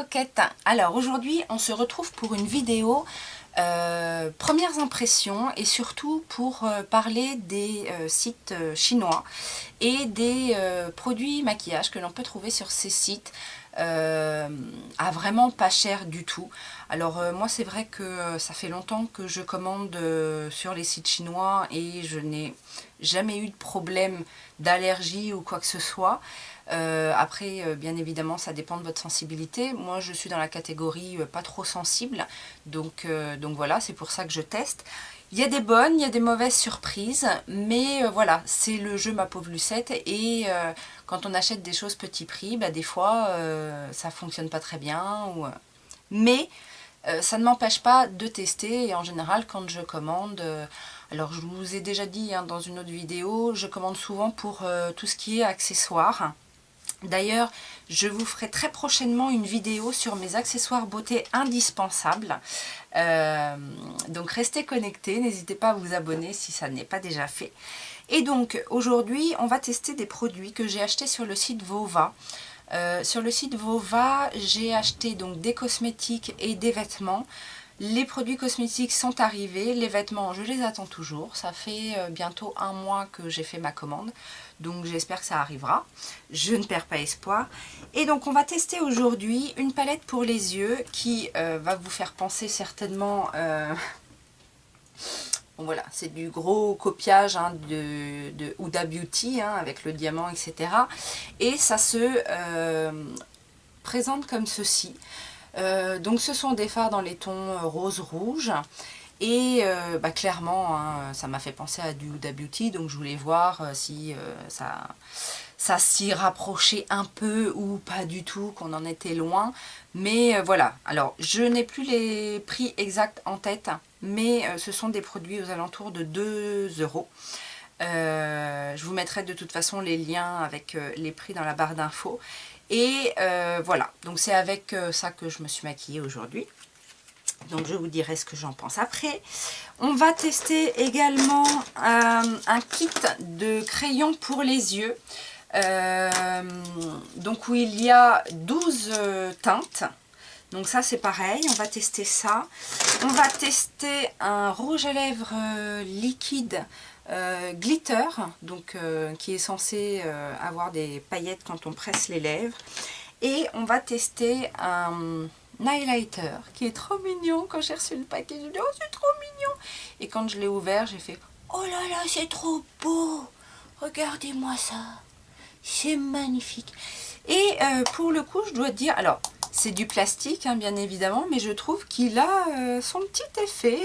coquettes. Alors aujourd'hui on se retrouve pour une vidéo premières impressions et surtout pour parler des sites chinois et des produits maquillage que l'on peut trouver sur ces sites à vraiment pas cher du tout. Alors moi c'est vrai que ça fait longtemps que je commande sur les sites chinois et je n'ai jamais eu de problème d'allergie ou quoi que ce soit. Après bien évidemment ça dépend de votre sensibilité. Moi je suis dans la catégorie pas trop sensible, donc voilà, c'est pour ça que je teste. Il y a des bonnes, il y a des mauvaises surprises, mais voilà, c'est le jeu ma pauvre Lucette. Et quand on achète des choses petit prix, bah, des fois ça fonctionne pas très bien. Mais ça ne m'empêche pas de tester. Et en général quand je commande, alors je vous ai déjà dit hein, dans une autre vidéo, je commande souvent pour tout ce qui est accessoires. D'ailleurs, je vous ferai très prochainement une vidéo sur mes accessoires beauté indispensables. Donc restez connectés, n'hésitez pas à vous abonner si ça n'est pas déjà fait. Et donc aujourd'hui, on va tester des produits que j'ai achetés sur le site Vova. Sur le site Vova, j'ai acheté donc des cosmétiques et des vêtements. Les produits cosmétiques sont arrivés, les vêtements je les attends toujours, ça fait bientôt un mois que j'ai fait ma commande, donc j'espère que ça arrivera, je ne perds pas espoir. Et donc on va tester aujourd'hui une palette pour les yeux qui va vous faire penser certainement, bon voilà, c'est du gros copiage hein, de Huda Beauty hein, avec le diamant etc. Et ça se présente comme ceci. Donc ce sont des fards dans les tons rose-rouge et bah, clairement hein, ça m'a fait penser à du Huda Beauty, donc je voulais voir si ça s'y rapprochait un peu ou pas du tout, qu'on en était loin. Mais voilà, alors je n'ai plus les prix exacts en tête, mais ce sont des produits aux alentours de 2 €. Je vous mettrai de toute façon les liens avec les prix dans la barre d'infos. Et voilà, donc c'est avec ça que je me suis maquillée aujourd'hui. Donc je vous dirai ce que j'en pense après. On va tester également un kit de crayons pour les yeux. Donc où il y a 12 teintes. Donc ça c'est pareil, on va tester ça. On va tester un rouge à lèvres liquide glitter, donc qui est censé avoir des paillettes quand on presse les lèvres. Et on va tester un highlighter qui est trop mignon. Quand j'ai reçu le paquet, je me dis oh c'est trop mignon. Et quand je l'ai ouvert, j'ai fait oh là là c'est trop beau. Regardez-moi ça. C'est magnifique. Et pour le coup, je dois dire, alors c'est du plastique hein, bien évidemment, mais je trouve qu'il a son petit effet.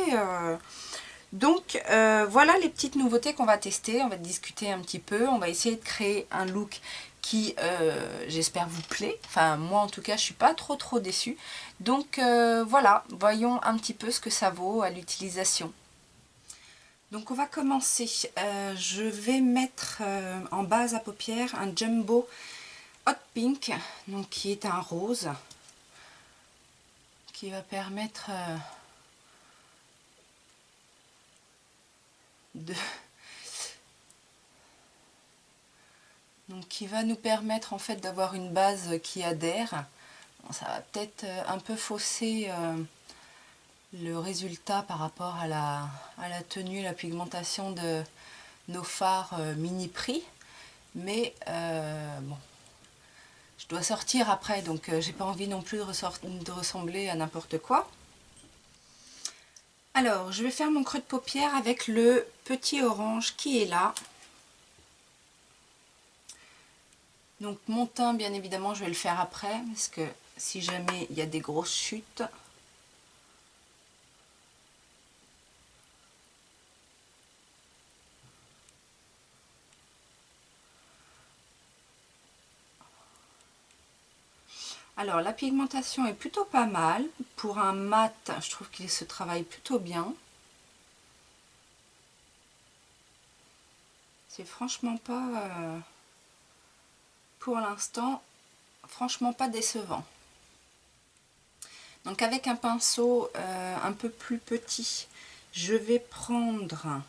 Donc voilà les petites nouveautés qu'on va tester, on va discuter un petit peu, on va essayer de créer un look qui j'espère vous plaît. Enfin moi en tout cas je suis pas trop déçue. Donc voilà, voyons un petit peu ce que ça vaut à l'utilisation. Donc on va commencer, je vais mettre en base à paupières un Jumbo Hot Pink, donc qui est un rose, qui va permettre donc qui va nous permettre en fait d'avoir une base qui adhère. Bon, ça va peut-être un peu fausser le résultat par rapport à la tenue, la pigmentation de nos fards mini prix, mais bon, je dois sortir après, donc j'ai pas envie non plus de ressembler à n'importe quoi. Alors, je vais faire mon creux de paupière avec le petit orange qui est là. Donc mon teint, bien évidemment, je vais le faire après, parce que si jamais il y a des grosses chutes. Alors la pigmentation est plutôt pas mal. Pour un mat, je trouve qu'il se travaille plutôt bien. C'est franchement pas, pour l'instant, franchement pas décevant. Donc avec un pinceau un peu plus petit, je vais prendre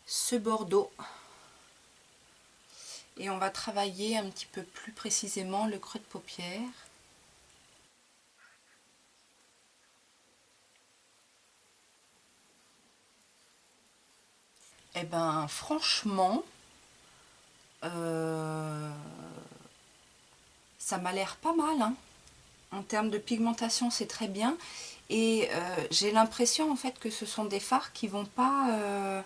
ce bordeaux Et on va travailler un petit peu plus précisément le creux de paupière. Et ben franchement, ça m'a l'air pas mal, hein. En termes de pigmentation, c'est très bien. Et j'ai l'impression en fait que ce sont des fards qui vont pas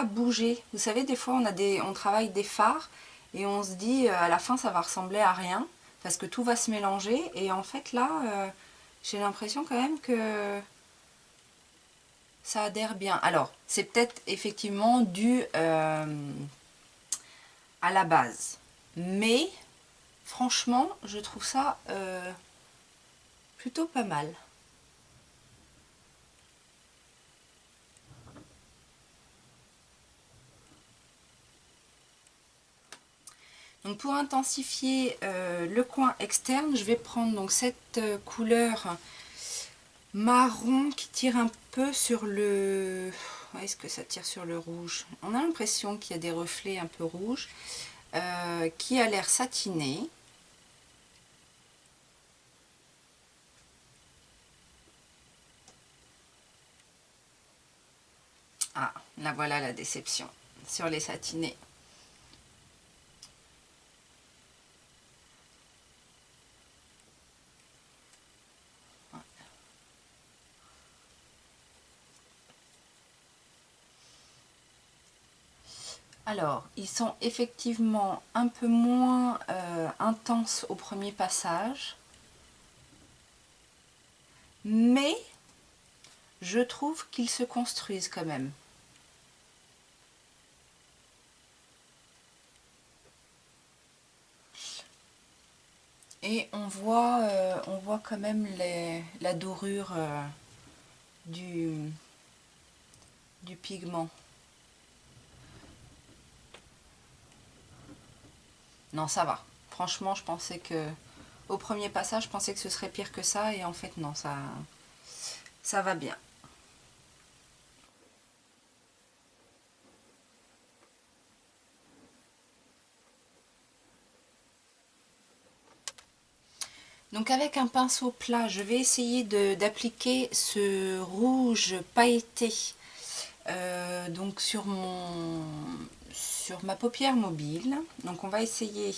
bouger. Vous savez, des fois on travaille des fards et on se dit à la fin ça va ressembler à rien parce que tout va se mélanger. Et en fait là, j'ai l'impression quand même que ça adhère bien. Alors, c'est peut-être effectivement dû à la base. Mais franchement, je trouve ça plutôt pas mal. Donc pour intensifier le coin externe, je vais prendre donc cette couleur marron qui tire un peu sur le... Est-ce que ça tire sur le rouge? On a l'impression qu'il y a des reflets un peu rouges, qui a l'air satiné. Ah, là voilà la déception sur les satinés. Alors, ils sont effectivement un peu moins intenses au premier passage, mais je trouve qu'ils se construisent quand même. Et on voit quand même la dorure du pigment. Non, ça va. Franchement, je pensais que... Au premier passage, je pensais que ce serait pire que ça. Et en fait, non, ça va bien. Donc avec un pinceau plat, je vais essayer d'appliquer ce rouge pailleté donc sur ma paupière mobile. Donc on va essayer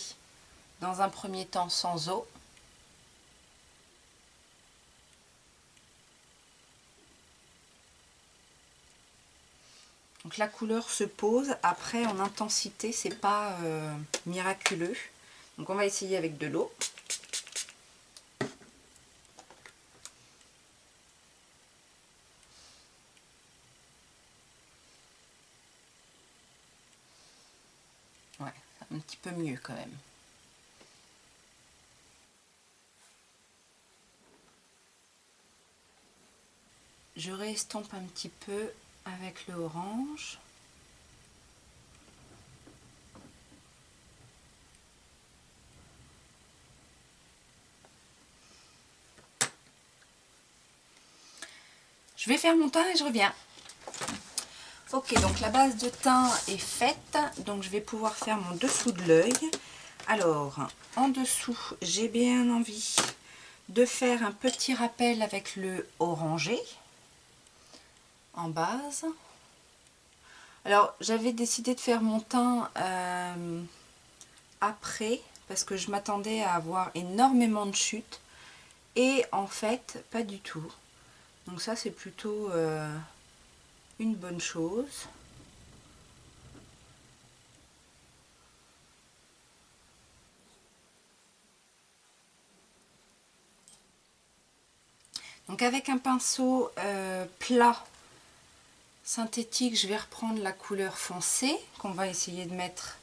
dans un premier temps sans eau. Donc la couleur se pose, après en intensité, c'est pas miraculeux. Donc on va essayer avec de l'eau. Ouais, un petit peu mieux quand même. Je réestompe un petit peu avec le orange. Je vais faire mon teint et je reviens. Ok, donc la base de teint est faite, donc je vais pouvoir faire mon dessous de l'œil. Alors, en dessous, j'ai bien envie de faire un petit rappel avec le orangé en base. Alors, j'avais décidé de faire mon teint après, parce que je m'attendais à avoir énormément de chutes, et en fait, pas du tout. Donc ça, c'est plutôt une bonne chose. Donc avec un pinceau plat synthétique, je vais reprendre la couleur foncée qu'on va essayer de mettre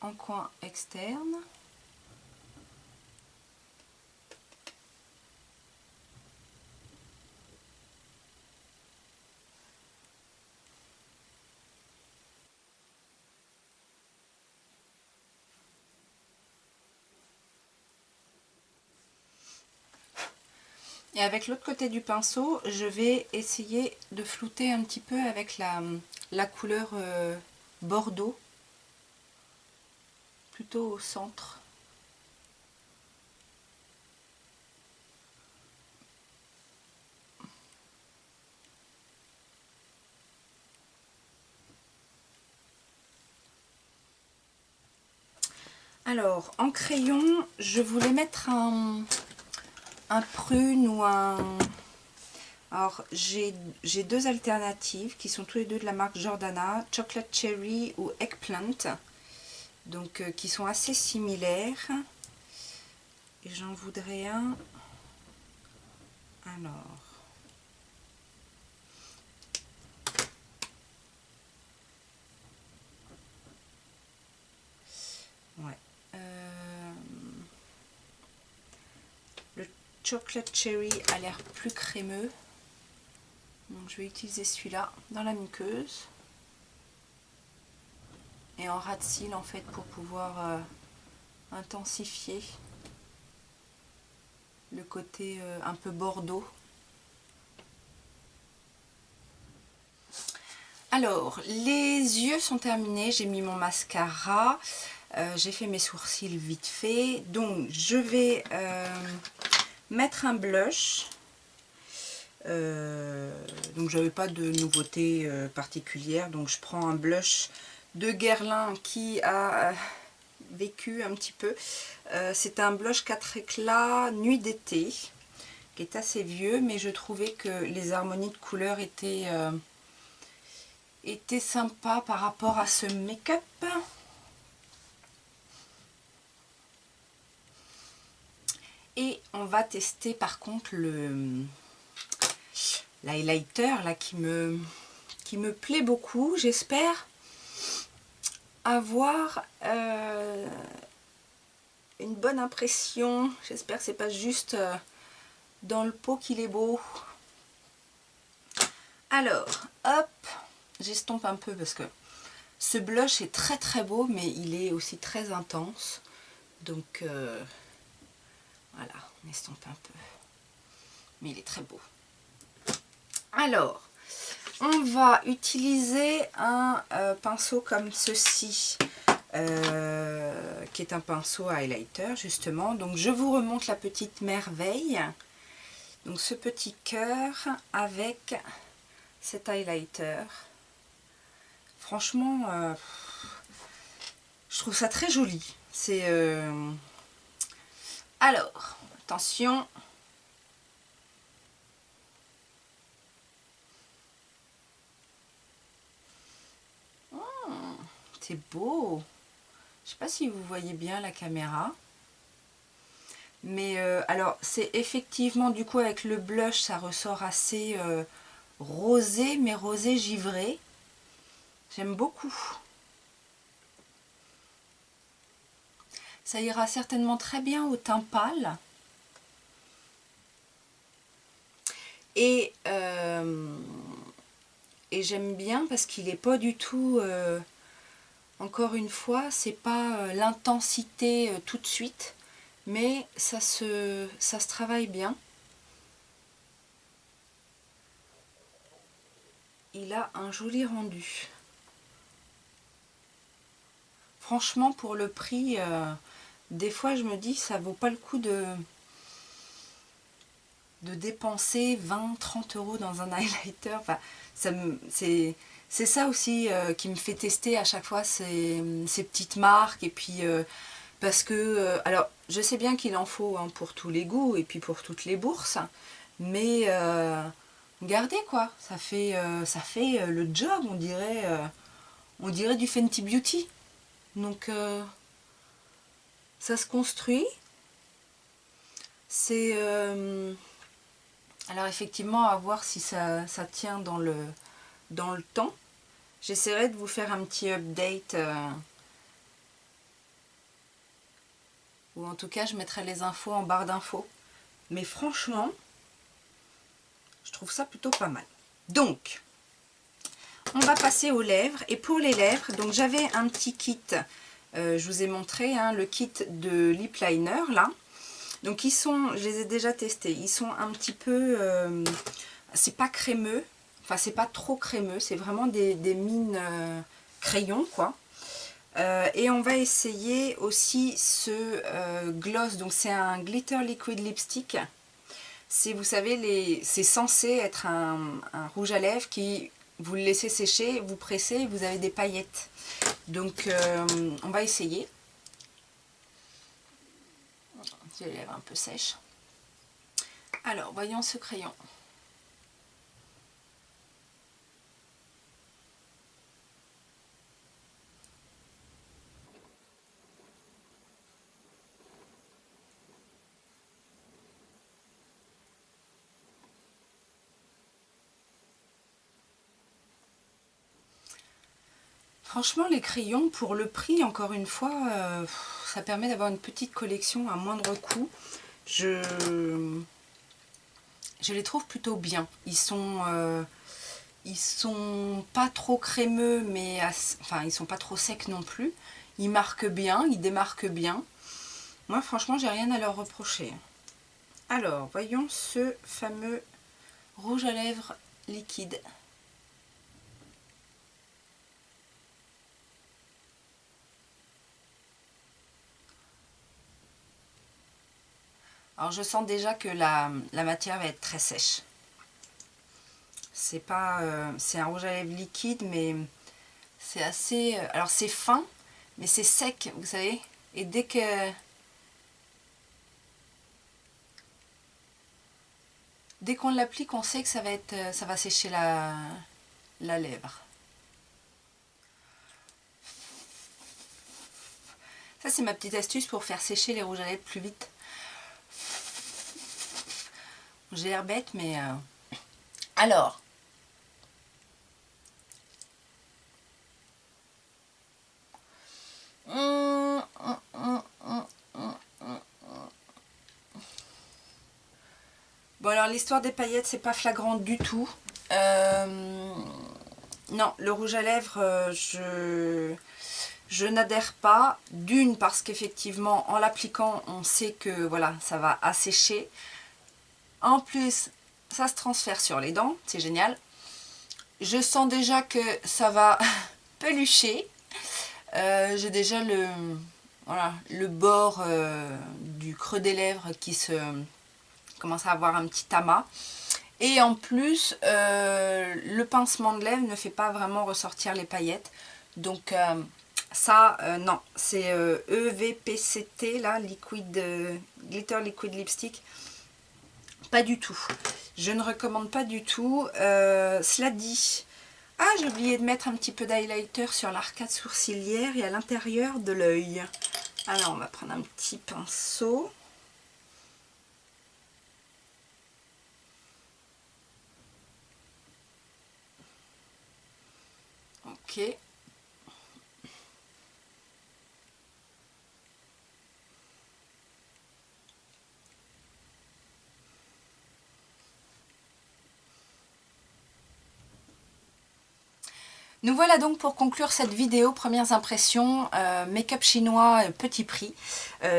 en coin externe. Et avec l'autre côté du pinceau, je vais essayer de flouter un petit peu avec la couleur bordeaux. plutôt au centre. Alors, en crayon, je voulais mettre un prune ou un... Alors, j'ai deux alternatives qui sont tous les deux de la marque Jordana, Chocolate Cherry ou Eggplant, donc qui sont assez similaires. Et j'en voudrais un. Alors... Ouais. Le Chocolate Cherry a l'air plus crémeux. Donc je vais utiliser celui-là dans la muqueuse. Et en ras de cils en fait pour pouvoir intensifier le côté un peu bordeaux. Alors, les yeux sont terminés, j'ai mis mon mascara, j'ai fait mes sourcils vite fait. Donc je vais mettre un blush. Donc j'avais pas de nouveauté particulière, donc je prends un blush de Guerlain qui a vécu un petit peu. C'est un blush 4 éclats Nuit d'été qui est assez vieux, mais je trouvais que les harmonies de couleurs étaient sympas par rapport à ce make-up. Et on va tester par contre l'highlighter là qui me plaît beaucoup. J'espère avoir une bonne impression. J'espère que c'est pas juste dans le pot qu'il est beau. Alors, hop, j'estompe un peu parce que ce blush est très très beau, mais il est aussi très intense. Donc voilà, on estompe un peu. Mais il est très beau. Alors, on va utiliser un pinceau comme ceci, qui est un pinceau highlighter justement. Donc je vous remonte la petite merveille. Donc ce petit cœur avec cet highlighter. Franchement, je trouve ça très joli. C'est alors, attention. C'est beau. Je sais pas si vous voyez bien la caméra. Mais alors, c'est effectivement, du coup, avec le blush, ça ressort assez rosé, mais rosé givré. J'aime beaucoup. Ça ira certainement très bien au teint pâle. Et j'aime bien parce qu'il n'est pas du tout... encore une fois, c'est pas l'intensité tout de suite, mais ça se travaille bien. Il a un joli rendu. Franchement, pour le prix, des fois je me dis ça vaut pas le coup de dépenser 20-30 € dans un highlighter. Enfin, c'est ça aussi qui me fait tester à chaque fois ces petites marques. Et puis parce que alors je sais bien qu'il en faut hein, pour tous les goûts et puis pour toutes les bourses, mais regardez quoi, ça fait le job, on dirait du Fenty Beauty. Donc ça se construit. C'est alors effectivement à voir si ça tient dans le temps. J'essaierai de vous faire un petit update ou en tout cas je mettrai les infos en barre d'infos. Mais franchement, je trouve ça plutôt pas mal. Donc, on va passer aux lèvres. Et pour les lèvres, donc j'avais un petit kit, je vous ai montré hein, le kit de lip liner là. Donc ils sont, je les ai déjà testés, ils sont un petit peu, c'est pas crémeux, enfin c'est pas trop crémeux, c'est vraiment des mines crayons quoi. Et on va essayer aussi ce gloss, donc c'est un glitter liquid lipstick. C'est, vous savez, c'est censé être un rouge à lèvres qui, vous le laissez sécher, vous pressez et vous avez des paillettes. Donc on va essayer. J'ai les lèvres un peu sèches. Alors, voyons ce crayon. Franchement, les crayons, pour le prix, encore une fois, ça permet d'avoir une petite collection à moindre coût. Je les trouve plutôt bien. Ils sont pas trop crémeux, mais enfin, ils sont pas trop secs non plus. Ils marquent bien, ils démarquent bien. Moi, franchement, j'ai rien à leur reprocher. Alors, voyons ce fameux rouge à lèvres liquide. Alors je sens déjà que la matière va être très sèche. C'est pas, c'est un rouge à lèvres liquide, mais c'est assez... alors c'est fin, mais c'est sec, vous savez. Et dès qu'on l'applique, on sait que ça va sécher la lèvre. Ça, c'est ma petite astuce pour faire sécher les rouges à lèvres plus vite. J'ai l'air bête, mais... Alors, bon, alors l'histoire des paillettes, c'est pas flagrant du tout. Non, le rouge à lèvres, je n'adhère pas. D'une, parce qu'effectivement, en l'appliquant, on sait que voilà, ça va assécher. En plus, ça se transfère sur les dents, c'est génial. Je sens déjà que ça va pelucher. J'ai déjà le bord du creux des lèvres qui commence à avoir un petit amas. Et en plus, le pincement de lèvres ne fait pas vraiment ressortir les paillettes. Donc ça, non, c'est EVPCT, là, Glitter Liquid Lipstick. Pas du tout. Je ne recommande pas du tout. Cela dit, ah, j'ai oublié de mettre un petit peu d'highlighter sur l'arcade sourcilière et à l'intérieur de l'œil. Alors, on va prendre un petit pinceau. Ok. Nous voilà donc pour conclure cette vidéo, premières impressions, make-up chinois petit prix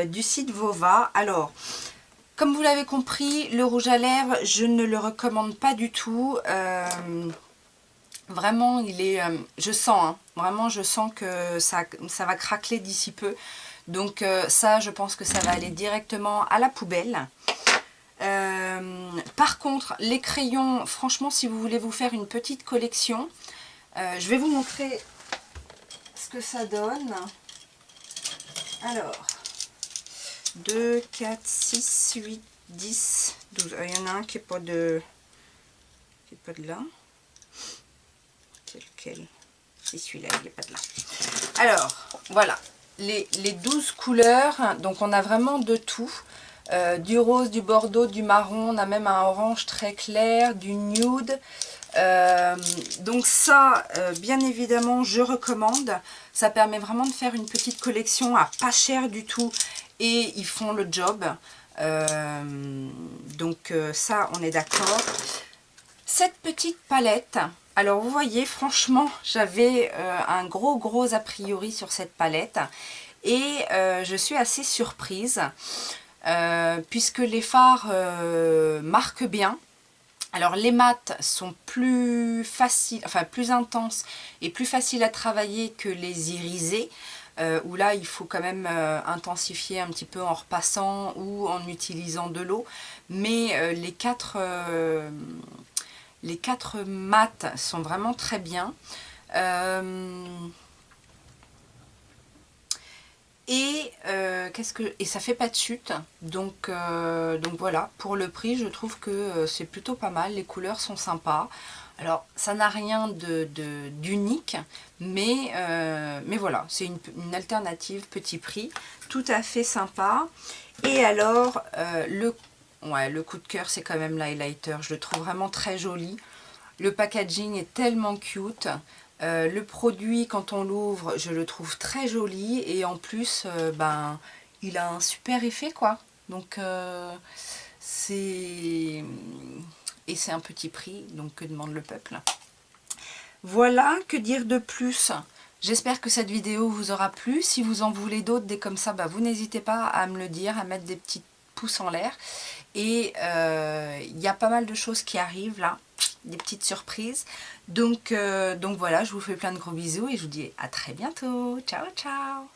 du site Vova. Alors, comme vous l'avez compris, le rouge à lèvres, je ne le recommande pas du tout. Vraiment, il est, je sens, hein, vraiment je sens que ça va craqueler d'ici peu. Donc ça, je pense que ça va aller directement à la poubelle. Par contre, les crayons, franchement, si vous voulez vous faire une petite collection, je vais vous montrer ce que ça donne. Alors, 2, 4, 6, 8, 10, 12. Il y en a un qui n'est pas de là. Lequel? C'est celui-là, il n'est pas de là. Alors, voilà, les 12 couleurs. Donc, on a vraiment de tout. Du rose, du bordeaux, du marron. On a même un orange très clair, du nude. Donc ça, bien évidemment, je recommande. Ça permet vraiment de faire une petite collection à pas cher du tout. Et ils font le job. Donc ça, on est d'accord. Cette petite palette, alors vous voyez, franchement, j'avais un gros a priori sur cette palette. Et je suis assez surprise. Puisque les fards marquent bien. Alors les mats sont plus faciles, enfin plus intenses et plus faciles à travailler que les irisés. où là il faut quand même intensifier un petit peu en repassant ou en utilisant de l'eau, mais les quatre mats sont vraiment très bien. Et ça fait pas de chute, donc voilà, pour le prix je trouve que c'est plutôt pas mal, les couleurs sont sympas. Alors ça n'a rien d'unique, mais voilà, c'est une alternative petit prix, tout à fait sympa. Et alors le coup de cœur c'est quand même l'highlighter, je le trouve vraiment très joli. Le packaging est tellement cute. Le produit, quand on l'ouvre, je le trouve très joli. Et en plus, il a un super effet, quoi. Donc, c'est... Et c'est un petit prix, donc que demande le peuple? Voilà, que dire de plus? J'espère que cette vidéo vous aura plu. Si vous en voulez d'autres, des comme ça, vous n'hésitez pas à me le dire, à mettre des petits pouces en l'air. Et il y a pas mal de choses qui arrivent là, des petites surprises. Donc voilà, je vous fais plein de gros bisous et je vous dis à très bientôt. Ciao, ciao!